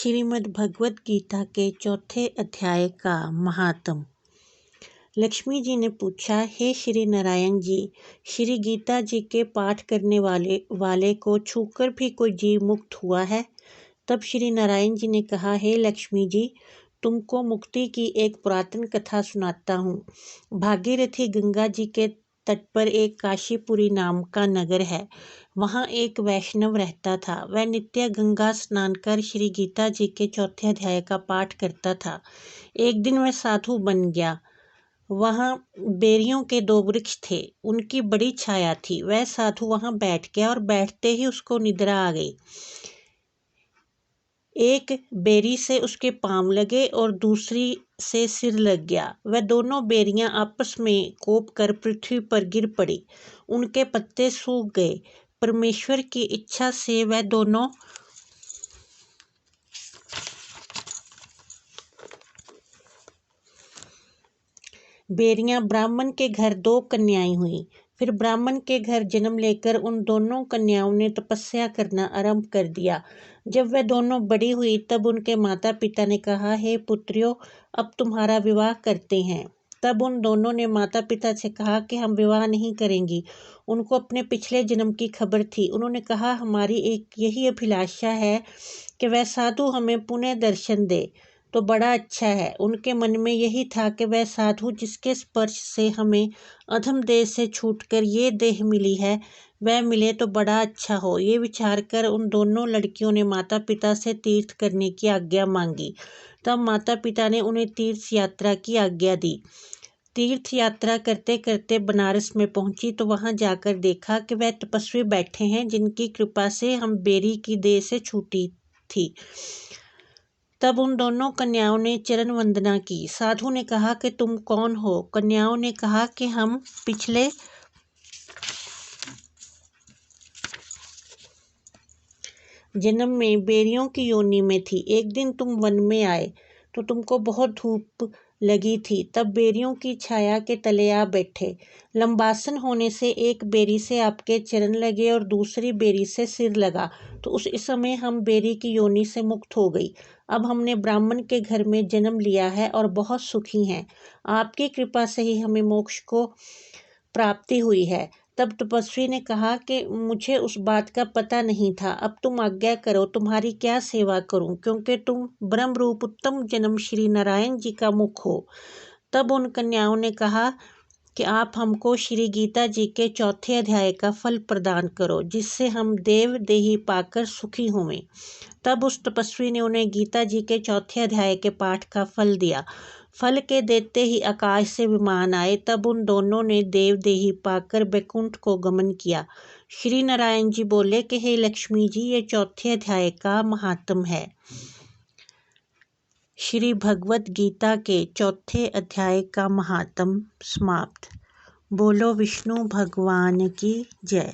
श्रीमद् भगवत गीता के चौथे अध्याय का महात्म। लक्ष्मी जी ने पूछा, हे श्री नारायण जी, श्री गीता जी के पाठ करने वाले को छूकर भी कोई जीव मुक्त हुआ है? तब श्री नारायण जी ने कहा, हे लक्ष्मी जी, तुमको मुक्ति की एक पुरातन कथा सुनाता हूँ। भागीरथी गंगा जी के तट पर एक काशीपुरी नाम का नगर है। वहाँ एक वैष्णव रहता था। वह नित्य गंगा स्नान कर श्री गीता जी के चौथे अध्याय का पाठ करता था। एक दिन वह साधु बन गया। वहाँ बेरियों के 2 वृक्ष थे, उनकी बड़ी छाया थी। वह साधु वहाँ बैठ गया और बैठते ही उसको निद्रा आ गई। एक बेरी से उसके पांव लगे और दूसरी से सिर लग गया। वह दोनों बेरियां आपस में कोप कर पृथ्वी पर गिर पड़ी। उनके पत्ते सूख गए। परमेश्वर की इच्छा से वह दोनों बेरियां ब्राह्मण के घर 2 कन्याएं हुईं। फिर ब्राह्मण के घर जन्म लेकर उन दोनों कन्याओं ने तपस्या करना आरंभ कर दिया। जब वह दोनों बड़ी हुई तब उनके माता पिता ने कहा, हे पुत्रियों, अब तुम्हारा विवाह करते हैं। तब उन दोनों ने माता पिता से कहा कि हम विवाह नहीं करेंगी। उनको अपने पिछले जन्म की खबर थी। उन्होंने कहा, हमारी एक यही अभिलाषा है कि वह साधु हमें पुनः दर्शन दे तो बड़ा अच्छा है। उनके मन में यही था कि वह साधु जिसके स्पर्श से हमें अधम देह से छूटकर ये देह मिली है, वह मिले तो बड़ा अच्छा हो। ये विचार कर उन दोनों लड़कियों ने माता पिता से तीर्थ करने की आज्ञा मांगी। तब माता पिता ने उन्हें तीर्थ यात्रा की आज्ञा दी। तीर्थ यात्रा करते करते बनारस में पहुंची तो वहां जाकर देखा कि वह तपस्वी बैठे हैं, जिनकी कृपा से हम बेरी की देह से छूटी थी। तब उन दोनों कन्याओं ने चरण वंदना की। साधु ने कहा कि तुम कौन हो? कन्याओं ने कहा कि हम पिछले जन्म में बेरियों की योनि में थी। एक दिन तुम वन में आए तो तुमको बहुत धूप लगी थी, तब बेरियों की छाया के तले आ बैठे। लंबासन होने से एक बेरी से आपके चरण लगे और दूसरी बेरी से सिर लगा, तो उस समय हम बेरी की योनि से मुक्त हो गई। अब हमने ब्राह्मण के घर में जन्म लिया है और बहुत सुखी हैं। आपकी कृपा से ही हमें मोक्ष को प्राप्ति हुई है। तब तपस्वी ने कहा कि मुझे उस बात का पता नहीं था। अब तुम आज्ञा करो, तुम्हारी क्या सेवा करूं, क्योंकि तुम ब्रह्म रूप उत्तम जन्म श्री नारायण जी का मुख हो। तब उन कन्याओं ने कहा कि आप हमको श्री गीता जी के चौथे अध्याय का फल प्रदान करो, जिससे हम देव देही पाकर सुखी होवें। तब उस तपस्वी ने उन्हें गीता जी के चौथे अध्याय के पाठ का फल दिया। फल के देते ही आकाश से विमान आए। तब उन दोनों ने देव देही पाकर बैकुंठ को गमन किया। श्री नारायण जी बोले कि हे लक्ष्मी जी, ये चौथे अध्याय का महात्म है। श्री भगवत गीता के चौथे अध्याय का महात्म समाप्त। बोलो विष्णु भगवान की जय।